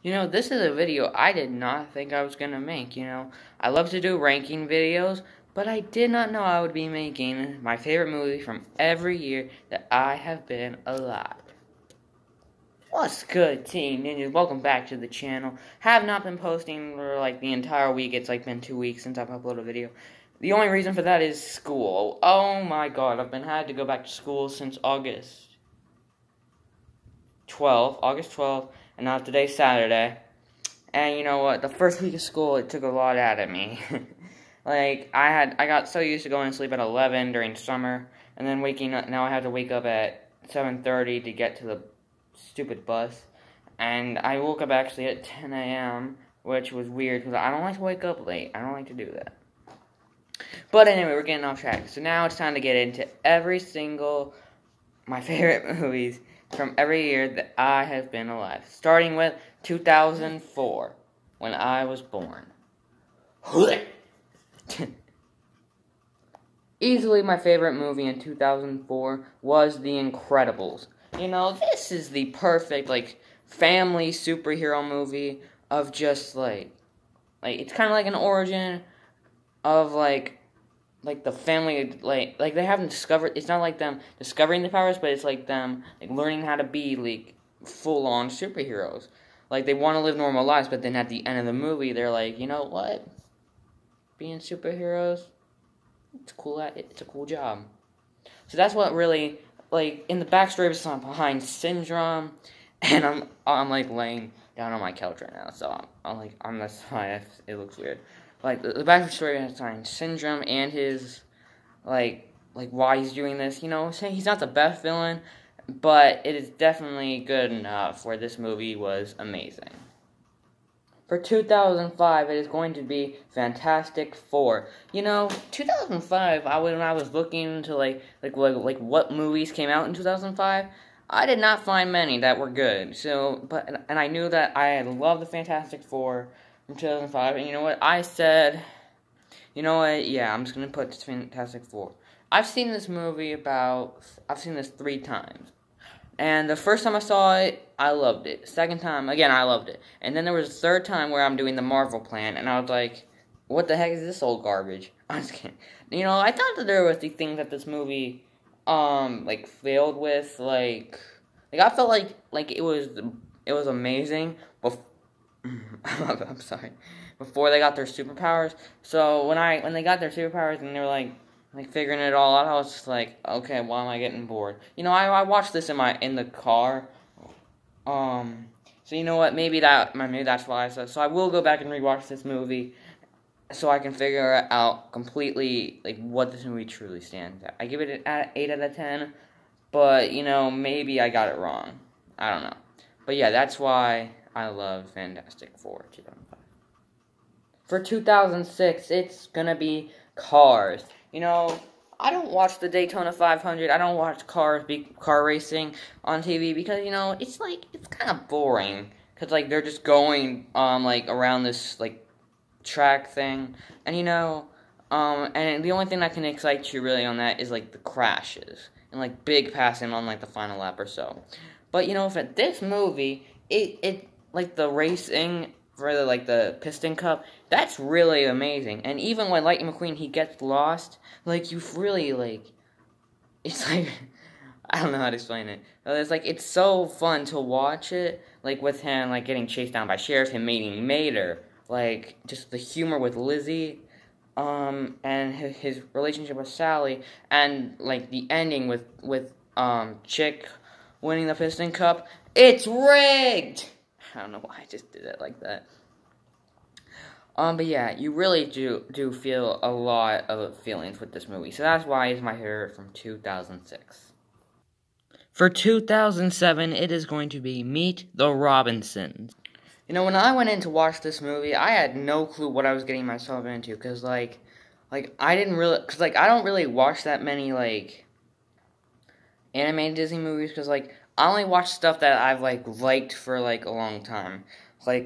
This is a video I did not think I was going to make, I love to do ranking videos, but I did not know I would be making my favorite movie from every year that I have been alive. What's good, Team Ninjas? Welcome back to the channel. Have not been posting for like the entire week. It's like been 2 weeks since I've uploaded a video. The only reason for that is school. Oh my god, I've been had to go back to school since August 12th, and now today's Saturday. And you know what? The first week of school, it took a lot out of me. Like, I got so used to going to sleep at 11 during summer, and then waking up, now I have to wake up at 7:30 to get to the stupid bus. And I woke up actually at 10 a.m., which was weird, because I don't like to wake up late. I don't like to do that. But anyway, we're getting off track. So now it's time to get into my favorite movies from every year that I have been alive. Starting with 2004, when I was born. Easily my favorite movie in 2004 was The Incredibles. This is the perfect, family superhero movie of just, it's kind of like an origin of, the family, they haven't discovered, it's not like them discovering the powers, but it's like them, learning how to be, full-on superheroes. They want to live normal lives, but then at the end of the movie, they're like, you know what? Being superheroes, it's a cool job. So that's what really, in the backstory behind Syndrome, and I'm laying down on my couch right now, so that's why it looks weird. The backstory behind Syndrome and his, why he's doing this, he's not the best villain, but it is definitely good enough where this movie was amazing. For 2005, it is going to be Fantastic Four. 2005, when I was looking into, what movies came out in 2005, I did not find many that were good. And I knew that I had loved the Fantastic Four from 2005, and you know what? I said, yeah, I'm just going to put this Fantastic Four. I've seen this 3 times. And the first time I saw it, I loved it. Second time, again, I loved it. And then there was a third time where I'm doing the Marvel plan, and I was like, what the heck is this old garbage? I'm just kidding. I thought that there was the thing that this movie, failed with, I felt like it was amazing, I'm sorry, before they got their superpowers. So when they got their superpowers and they were figuring it all out, I was just like, okay, why am I getting bored? I watched this in the car. So you know what? Maybe that's why I said. So I will go back and rewatch this movie, so I can figure out completely what this movie truly stands at. I give it an 8 out of 10, but maybe I got it wrong. I don't know. But yeah, that's why I love Fantastic Four 2005. For 2006, it's gonna be Cars. I don't watch the Daytona 500. I don't watch car racing on TV because, it's kind of boring. Because, they're just going, around this, track thing. And, and the only thing that can excite you really on that is, the crashes. And, big passing on, the final lap or so. But, for this movie, the racing for the Piston Cup, that's really amazing. And even when Lightning McQueen, he gets lost, you really, it's I don't know how to explain it. It's so fun to watch it, with him, getting chased down by Sheriff, him meeting Mater, just the humor with Lizzie, and his relationship with Sally, and, the ending with Chick winning the Piston Cup. It's rigged! I don't know why I just did it like that. But yeah, you really do feel a lot of feelings with this movie. So that's why it's my favorite from 2006. For 2007, it is going to be Meet the Robinsons. When I went in to watch this movie, I had no clue what I was getting myself into. Because, I didn't really... Because, I don't really watch that many, animated Disney movies. Because, I only watch stuff that I've, liked for, a long time.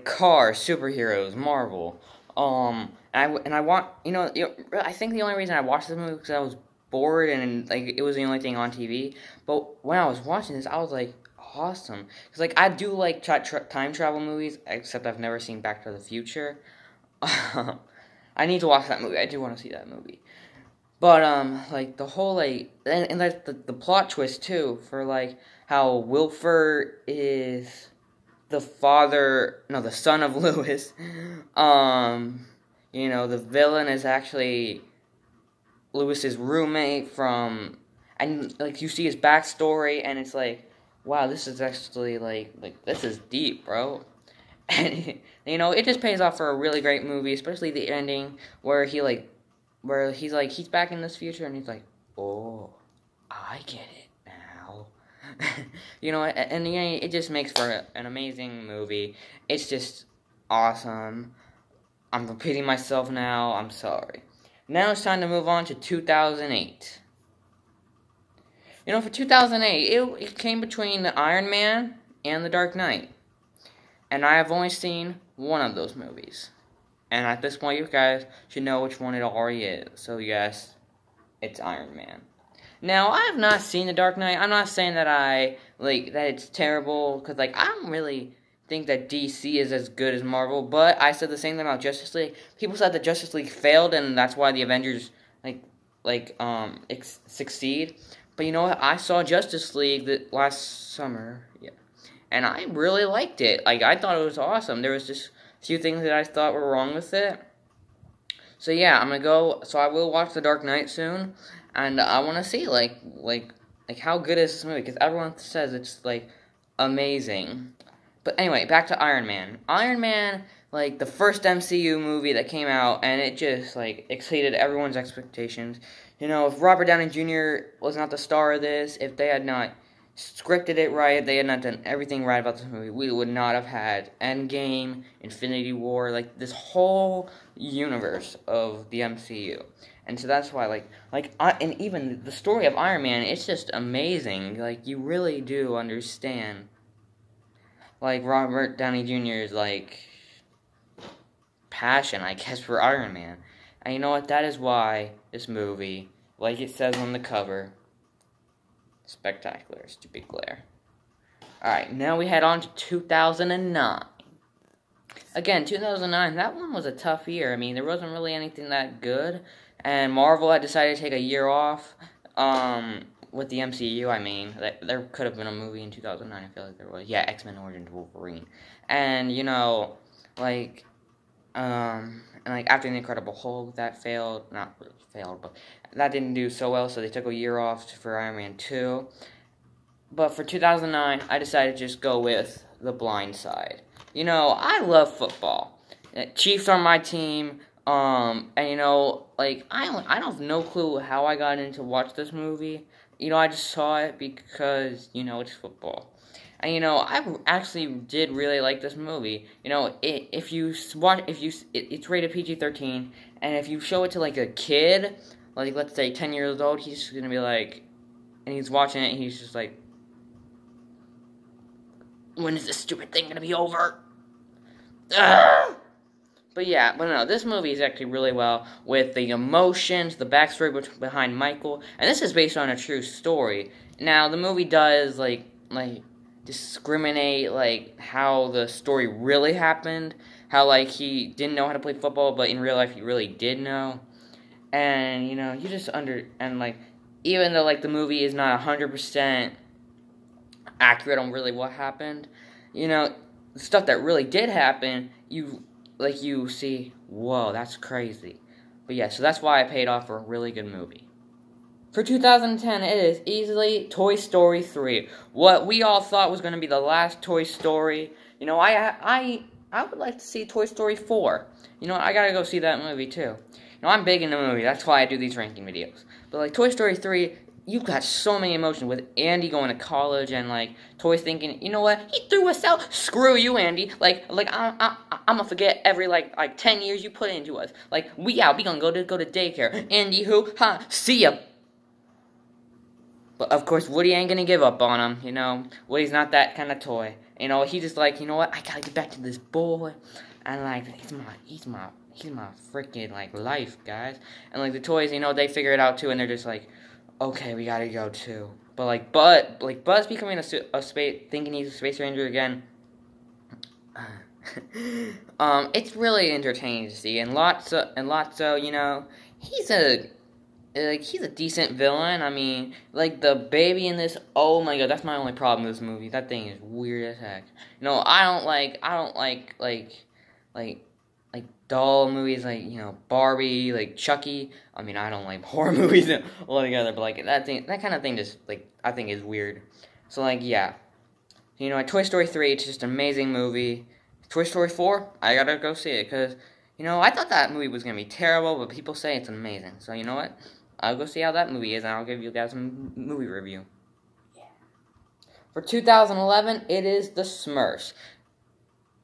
Cars, superheroes, Marvel. And I want, I think the only reason I watched this movie was because I was bored and, it was the only thing on TV. But when I was watching this, I was like, awesome. Because, like, I do like time travel movies, except I've never seen Back to the Future. I need to watch that movie. I do want to see that movie. But, like, the whole, like, and like, the plot twist, too, for, like, how Wilford is the son of Lewis. You know, the villain is actually Lewis's roommate and, like, you see his backstory, and it's like, wow, this is actually, like, this is deep, bro. And, you know, it just pays off for a really great movie, especially the ending, where he's back in this future, and he's like, oh, I get it now. You know, and yeah, it just makes for an amazing movie. It's just awesome. I'm repeating myself now, I'm sorry. Now it's time to move on to 2008. You know, for 2008, it came between the Iron Man and the Dark Knight. And I have only seen one of those movies. And at this point, you guys should know which one it already is. So yes, it's Iron Man. Now, I have not seen The Dark Knight. I'm not saying that that it's terrible, because, like, I don't really think that DC is as good as Marvel, but I said the same thing about Justice League. People said that Justice League failed, and that's why the Avengers, succeed. But you know what? I saw Justice League last summer, yeah, and I really liked it. Like, I thought it was awesome. There was just a few things that I thought were wrong with it. So yeah, I will watch The Dark Knight soon, and I want to see, like, how good is this movie, because everyone says it's, like, amazing. But anyway, back to Iron Man. Iron Man, like, the first MCU movie that came out, and it just, like, exceeded everyone's expectations. You know, if Robert Downey Jr. was not the star of this, if they had not scripted it right, they had not done everything right about this movie, we would not have had Endgame, Infinity War, like, this whole universe of the MCU. And so that's why, and even the story of Iron Man, it's just amazing. Like, you really do understand, like, Robert Downey Jr.'s, like, passion, I guess, for Iron Man. And you know what? That is why this movie, like it says on the cover, spectacular, stupid glare. Alright, now we head on to 2009. Again, 2009, that one was a tough year. I mean, there wasn't really anything that good. And Marvel had decided to take a year off. With the MCU, I mean, there could have been a movie in 2009, I feel like there was. Yeah, X-Men Origins Wolverine. And, you know, after The Incredible Hulk, that failed. Not really failed, but that didn't do so well, so they took a year off for Iron Man 2. But for 2009, I decided to just go with The Blindside. You know, I love football. Chiefs are my team. And, you know, like, I don't have no clue how I got into watch this movie. You know, I just saw it because, you know, it's football. And, you know, I actually did really like this movie. You know, it's rated PG-13, and if you show it to, like, a kid, like, let's say 10 years old, he's just gonna be like, and he's watching it, and he's just like, when is this stupid thing gonna be over? Ugh! But no, this movie is actually really well with the emotions, the backstory behind Michael, and this is based on a true story. Now, the movie does, like, discriminate, like, how the story really happened, how, like, he didn't know how to play football, but in real life he really did know, and, you know, you just even though, like, the movie is not 100% accurate on really what happened, you know, the stuff that really did happen, you see, whoa, that's crazy. But yeah, so that's why I paid off for a really good movie. For 2010, it is easily Toy Story 3. What we all thought was going to be the last Toy Story. You know, I would like to see Toy Story 4. You know, I gotta go see that movie too. You know, I'm big into movies, that's why I do these ranking videos. But, like, Toy Story 3, you got so many emotions with Andy going to college and, like, Toy thinking, you know what, he threw us out. Screw you, Andy. I'm gonna forget every, like 10 years you put into us. Like, we gonna go to daycare. Andy who? See ya. But, of course, Woody ain't gonna give up on him, you know. Woody's not that kind of toy. You know, he's just like, you know what, I gotta get back to this boy. And, like, he's my freaking, like, life, guys. And, like, the toys, you know, they figure it out, too, and they're just like, okay, we gotta go, too. But Buzz becoming a space, thinking he's a space ranger again. It's really entertaining to see, and Lotso, you know, he's a decent villain. I mean, like the baby in this. Oh my god, that's my only problem with this movie. That thing is weird as heck. You know, I don't like like doll movies, like, you know, Barbie, like Chucky. I mean, I don't like horror movies altogether, but like that kind of thing just, like, I think is weird. So like, yeah, you know, like Toy Story 3, it's just an amazing movie. Toy Story 4, I gotta go see it, because, you know, I thought that movie was gonna be terrible, but people say it's amazing. So you know what? I'll go see how that movie is, and I'll give you guys a movie review. Yeah. For 2011, it is The Smurfs.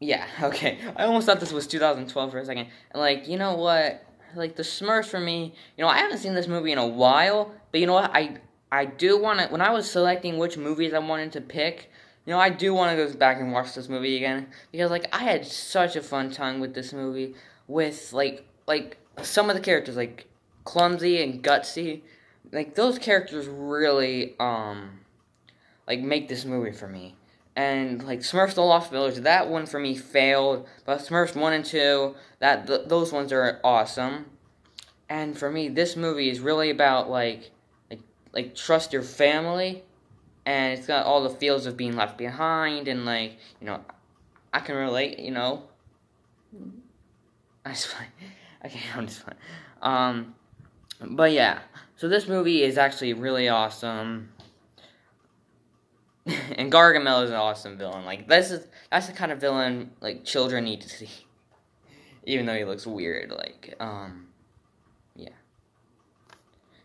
Yeah, okay. I almost thought this was 2012 for a second. And, like, you know what? Like, The Smurfs for me, you know, I haven't seen this movie in a while, but you know what? I do want to, when I was selecting which movies I wanted to pick, you know, I do want to go back and watch this movie again, because, like, I had such a fun time with this movie, with, like some of the characters, like, Clumsy and Gutsy, like, those characters really, like, make this movie for me. And, like, Smurfs The Lost Village, that one for me failed, but Smurfs 1 and 2, those ones are awesome. And for me, this movie is really about, like, trust your family, and it's got all the feels of being left behind, and, like, you know, I can relate, you know. I'm just fine. Okay, I'm just fine. But yeah, so this movie is actually really awesome. And Gargamel is an awesome villain. Like, that's the kind of villain, like, children need to see. Even though he looks weird, like, yeah.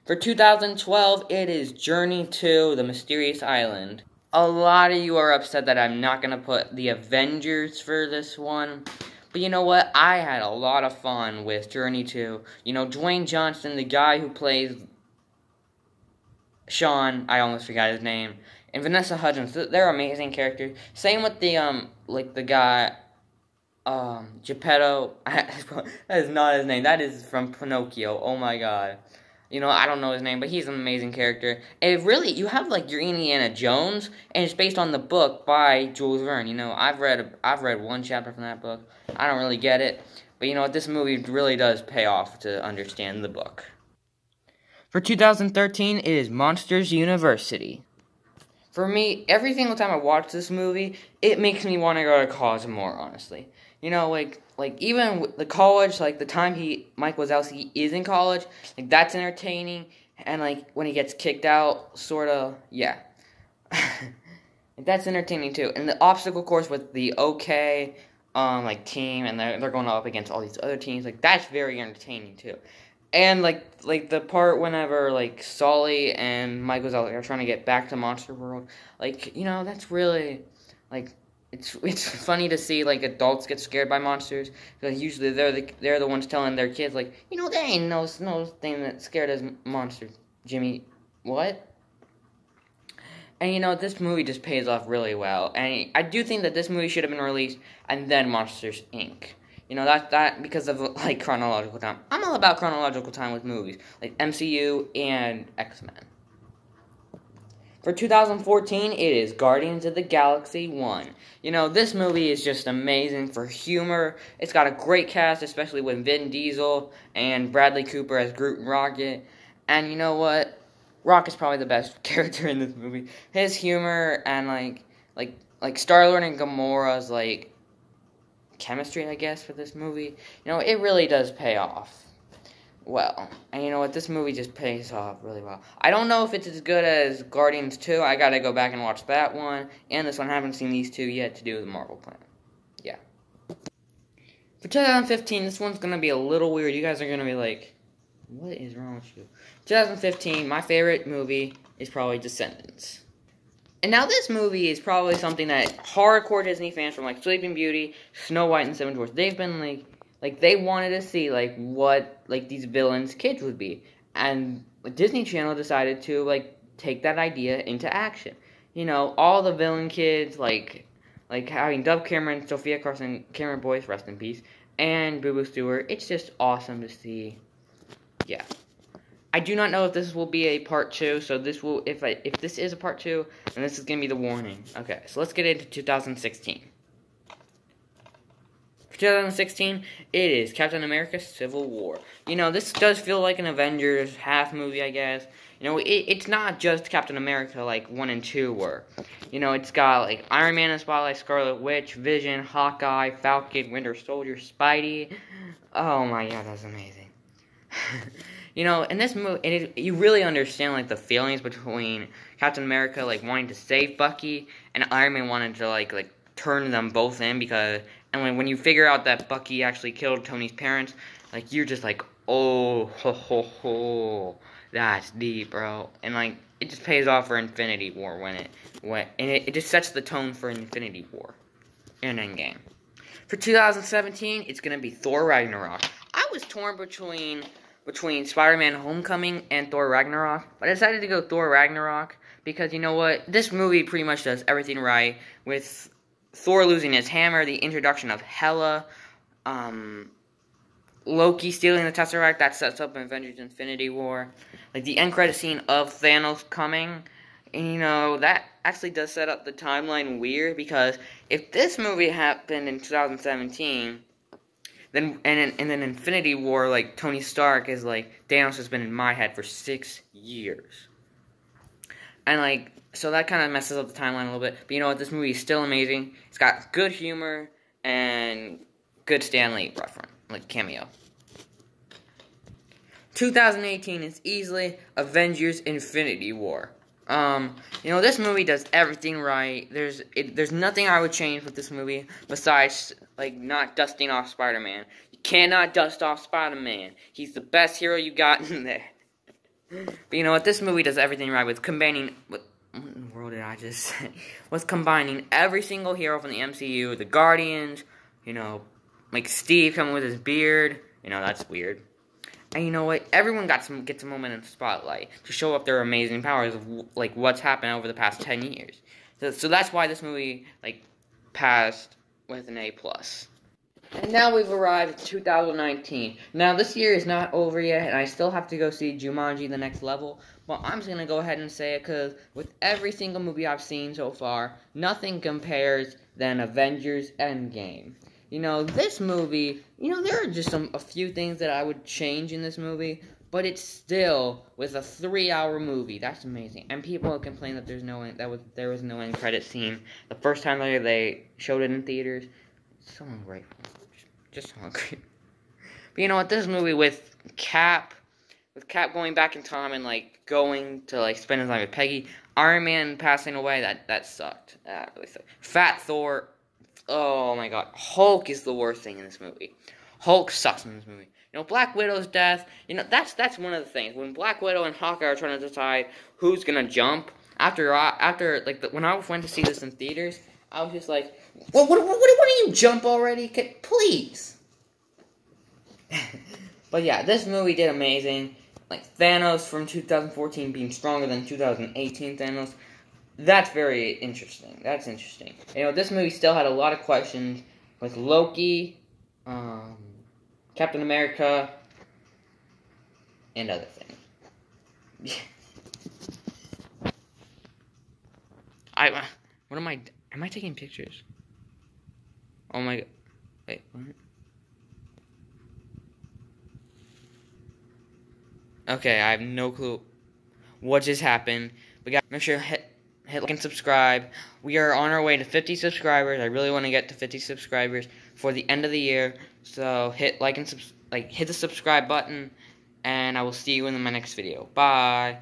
For 2012, it is Journey to the Mysterious Island. A lot of you are upset that I'm not going to put the Avengers for this one. But you know what? I had a lot of fun with Journey to. You know, Dwayne Johnson, the guy who plays Sean, I almost forgot his name, and Vanessa Hudgens, they're amazing characters. Same with the, like, the guy, Geppetto. That is not his name. That is from Pinocchio. Oh my god. You know, I don't know his name, but he's an amazing character. And really, you have, like, your Indiana Jones, and it's based on the book by Jules Verne. You know, I've read one chapter from that book. I don't really get it, but you know what? This movie really does pay off to understand the book. For 2013, it is Monsters University. For me, every single time I watch this movie, it makes me want to go to college more, honestly. You know, like even with the college, like, the time Mike Wazowski is in college, like, that's entertaining, and, like, when he gets kicked out, sorta, yeah. That's entertaining, too. And the obstacle course with the OK, like, team, and they're going up against all these other teams, like, that's very entertaining, too. And, like the part whenever, like, Sully and Mike Wazowski are trying to get back to Monster World, like, you know, that's really, like, it's funny to see, like, adults get scared by monsters, because usually they're the ones telling their kids, like, you know, there ain't no thing that scared us monsters, Jimmy. What? And, you know, this movie just pays off really well, and I do think that this movie should have been released, and then Monsters, Inc. You know, that because of, like, chronological time. I'm all about chronological time with movies, like MCU and X-Men. For 2014, it is Guardians of the Galaxy 1. You know, this movie is just amazing for humor. It's got a great cast, especially with Vin Diesel and Bradley Cooper as Groot and Rocket. And you know what? Rock is probably the best character in this movie. His humor and, like Star-Lord and Gamora's, like, chemistry, I guess, for this movie. You know, it really does pay off well. And you know what? This movie just pays off really well. I don't know if it's as good as Guardians 2. I gotta go back and watch that one. And this one. I haven't seen these two yet to do the Marvel plan. Yeah. For 2015, this one's gonna be a little weird. You guys are gonna be like, what is wrong with you? 2015, my favorite movie is probably Descendants. And now this movie is probably something that hardcore Disney fans from, like, Sleeping Beauty, Snow White, and Seven Dwarfs, they've been, like, they wanted to see, like, what, like, these villains' kids would be. And Disney Channel decided to, like, take that idea into action. You know, all the villain kids, like having Dove Cameron, Sophia Carson, Cameron Boyce, rest in peace, and Boo Boo Stewart. It's just awesome to see. Yeah. I do not know if this will be a part 2, so this will, if this is a part 2, then this is going to be the warning. Okay, so let's get into 2016. For 2016, it is Captain America Civil War. You know, this does feel like an Avengers half movie, I guess. You know, it's not just Captain America like 1 and 2 were. You know, it's got like Iron Man and Spotlight, Scarlet Witch, Vision, Hawkeye, Falcon, Winter Soldier, Spidey. Oh my god, that's amazing. You know, in this movie, you really understand, like, the feelings between Captain America, like, wanting to save Bucky, and Iron Man wanting to, like turn them both in, because, and when you figure out that Bucky actually killed Tony's parents, like, you're just like, oh, ho, ho, ho, that's deep, bro, and, like, it just pays off for Infinity War and it just sets the tone for Infinity War and Endgame. For 2017, it's gonna be Thor Ragnarok. I was torn between Spider-Man Homecoming and Thor Ragnarok, but I decided to go Thor Ragnarok because, you know what, this movie pretty much does everything right, with Thor losing his hammer, the introduction of Hela, Loki stealing the Tesseract, that sets up Avengers Infinity War, like the end credit scene of Thanos coming, and, you know, that actually does set up the timeline weird, because if this movie happened in 2017... then Infinity War, like, Tony Stark is like, Thanos has been in my head for 6 years. And, like, so that kind of messes up the timeline a little bit. But you know what, this movie is still amazing. It's got good humor and good Stan Lee reference, like, cameo. 2018 is easily Avengers Infinity War. You know, this movie does everything right. There's nothing I would change with this movie besides, like, not dusting off Spider-Man. You cannot dust off Spider-Man. He's the best hero you got in there. But you know what? This movie does everything right with combining... What in the world did I just say? With combining every single hero from the MCU, the Guardians, you know, like Steve coming with his beard. You know, that's weird. And you know what? Everyone gets a moment in the spotlight to show up their amazing powers of, like, what's happened over the past 10 years. So that's why this movie, like, passed with an A+. And now we've arrived at 2019. Now, this year is not over yet, and I still have to go see Jumanji: The Next Level. But I'm just going to go ahead and say it, because with every single movie I've seen so far, nothing compares than Avengers Endgame. You know, this movie, you know, there are just a few things that I would change in this movie, but it's still, with a 3-hour movie, that's amazing. And people complain that there was no end credit scene the first time they showed it in theaters. It's so ungrateful. Just so ungrateful. But you know what, this movie with Cap going back in time and, like, going to, like, spend his time with Peggy, Iron Man passing away, that sucked. That really sucked. Fat Thor. Oh my god, Hulk is the worst thing in this movie. Hulk sucks in this movie. You know, Black Widow's death, you know, that's one of the things. When Black Widow and Hawkeye are trying to decide who's gonna jump, when I went to see this in theaters, I was just like, what do you jump already? Please. But yeah, this movie did amazing. Like, Thanos from 2014 being stronger than 2018 Thanos. That's very interesting. That's interesting. You know, this movie still had a lot of questions with Loki, Captain America, and other things. Am I taking pictures? Oh my god. Wait, what? Okay, I have no clue what just happened. But guys, make sure to hit like and subscribe. We are on our way to 50 subscribers. I really want to get to 50 subscribers for the end of the year. So hit like and hit the subscribe button, and I will see you in my next video. Bye.